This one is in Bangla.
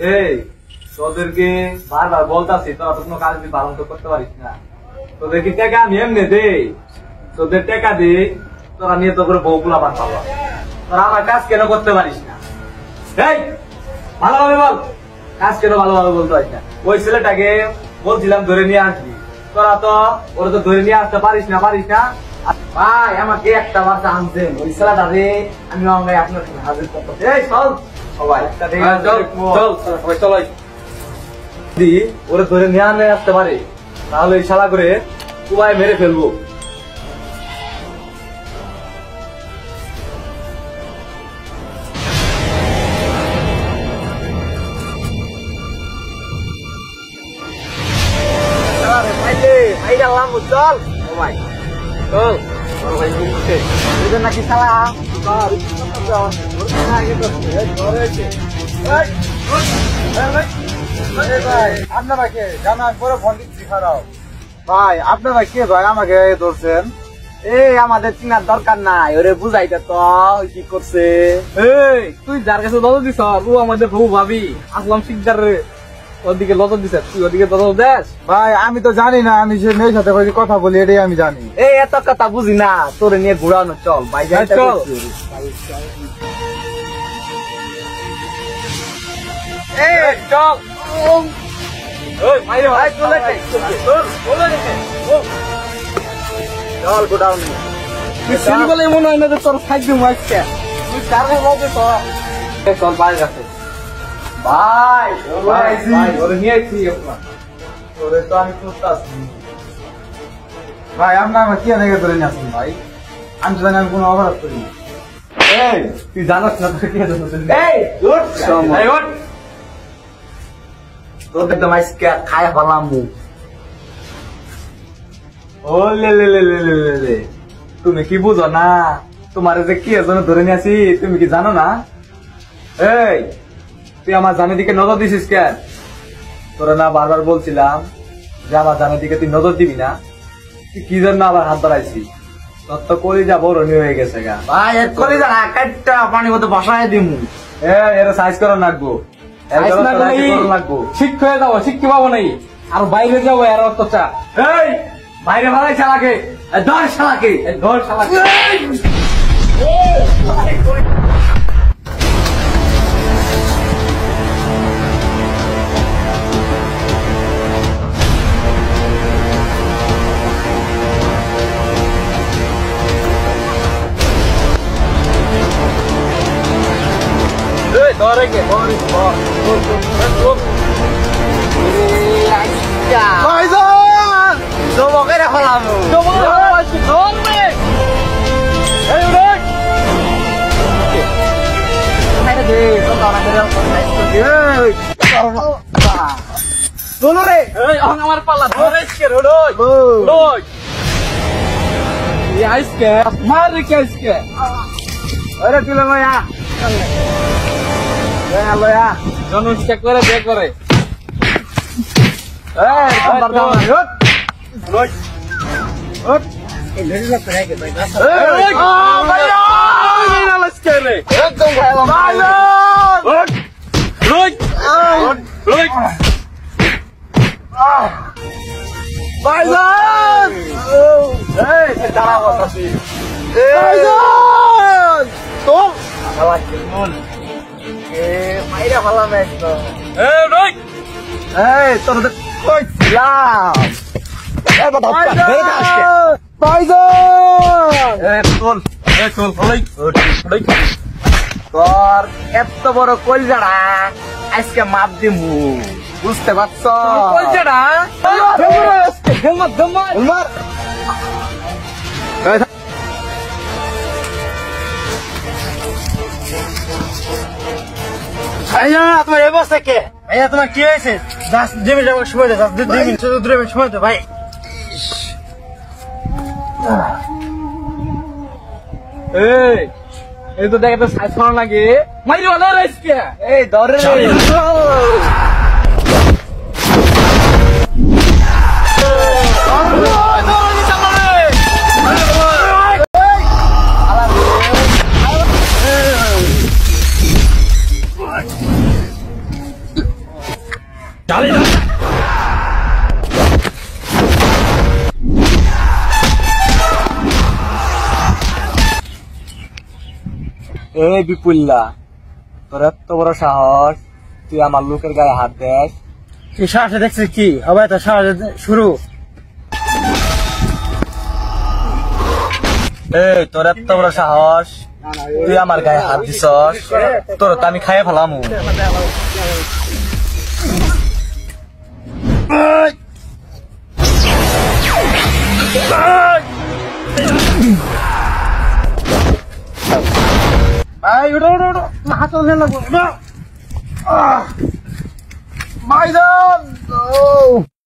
এই তোদেরকে বারবার বলতাছি তোরা তো কোনো কাজ পালন তো করতে পারিস না। তোদেরকে টাকা আমি এমনি দেই, তোদের টাকা দিই, তোরা নিয়ে তো করে বউগুলা বাদ পাবা। তোরা আমার কাজ কেন করতে পারিস না? এই ভালোভাবে বল, কাজ কেন ভালোভাবে বলতে পারিস না? ওই ছেলেটাকে বলছিলাম ধরে নিয়ে আসবি, তোরা তো ওরা তো ধরে নিয়ে আসতে পারিস না। ভাই আমাকে একটা বাচ্চা আনছেন, ওই ছেলেটা রে আমি আপনার হাজির করতে। এই চল সবাই, ওরা ধরে নিয়ে আনে আসতে পারে, তাহলে এই শালা করে কুবায় মেরে ফেলবো। চল সবাই চল, নাকি শালা আপনারা কে জানান পরে ফোন দিচ্ছি খারাপ। ভাই আপনারা কে ভাই আমাকে ধরছেন? এই আমাদের চিনার দরকার নাই, ওরে বুঝাইতে তো কি করছে। এই তুই যার কাছে নজর দিস ও আমাদের বউ ভাবি আসলাম শিকদার, ওদিকে নজর দিস, তুই ওদিকে নজর দেস। ভাই আমি তো জানি না, আমি সে মেয়ের সাথে কথা বলি এটাই আমি জানি। এই এত কথা বুঝি না, তোরে নিয়ে ঘুরানো চল ভাই, চল চল। চল গোডাউন বলে মনে হয় না যে তোর থাকবি মাছকে, তুই চার মধ্যে চল বাইরে গেছে। ভাই ওরে নিয়েছি ওরে তো আমি খুঁজতেছি। ভাই আপনার আমার কি দেখে ধরে নিয়ে আসুন ভাই, আমি তো জানি আমি কোনো অপরাধ করিনি। এই তুই জানাস না তোকে কে জানাস? তোদের তো মাছকে খায় ফেলাম। ও লে লে লে লে লে লে, তুমি কি বুঝো না? তোমার যে কি এজন্য ধরে নিয়ে আসি তুমি কি জানো না? এই তুই আমার জানের দিকে নজর দিছিস কেন? তোরা না বারবার বলছিলাম যে আমার জানের দিকে তুই নজর দিবি না, তুই কি জন্য আবার হাত বাড়াইছি? তোর তো কলিজা বড় হয়ে গেছে গা। ভাই এর কলিজা একটা পানির মধ্যে বসায় দিমু। এর সাইজ করে রাখবো, ঠিক হয়ে যাবো, শিক্ষি পাবো নাই আর বাইরে যাবো এর অর্থ চা। এই বাইরে ভালাই শালাকে, ধর শালাকে, ধর শালাকে। আমার পাল্লা মার রেখে আজকে তুলে লয়া জনুষ চেক করে বে করে। তোর এত বড় কলজাড়া আজকে মাপ দিমু, বুঝতে পারছ? কলজাড়া তোমার অবস্থা কে? ভাইয়া তোমার কি হয়েছে? জমি যাবো সময় দে, 2 মিনিট সময় দে ভাই। এই তো দেখে তো সাইজ করা লাগে, মাইরে ভালো রাইসকে। এই দরে এই বিপুল্লা, তোর এত বড় সাহস, তুই আমার লোকের গায়ে হাত দেস? কি সাহসে দেখছিস কি হবে? তো সাহস শুরু। এই তোর এত বড় সাহস, তুই আমার গায়ে হাত দিছস? তোর তো আমি খাইয়ে ফেলাম। ভাই উঠো উঠো উঠো, হাত লাগবো। ভাইজান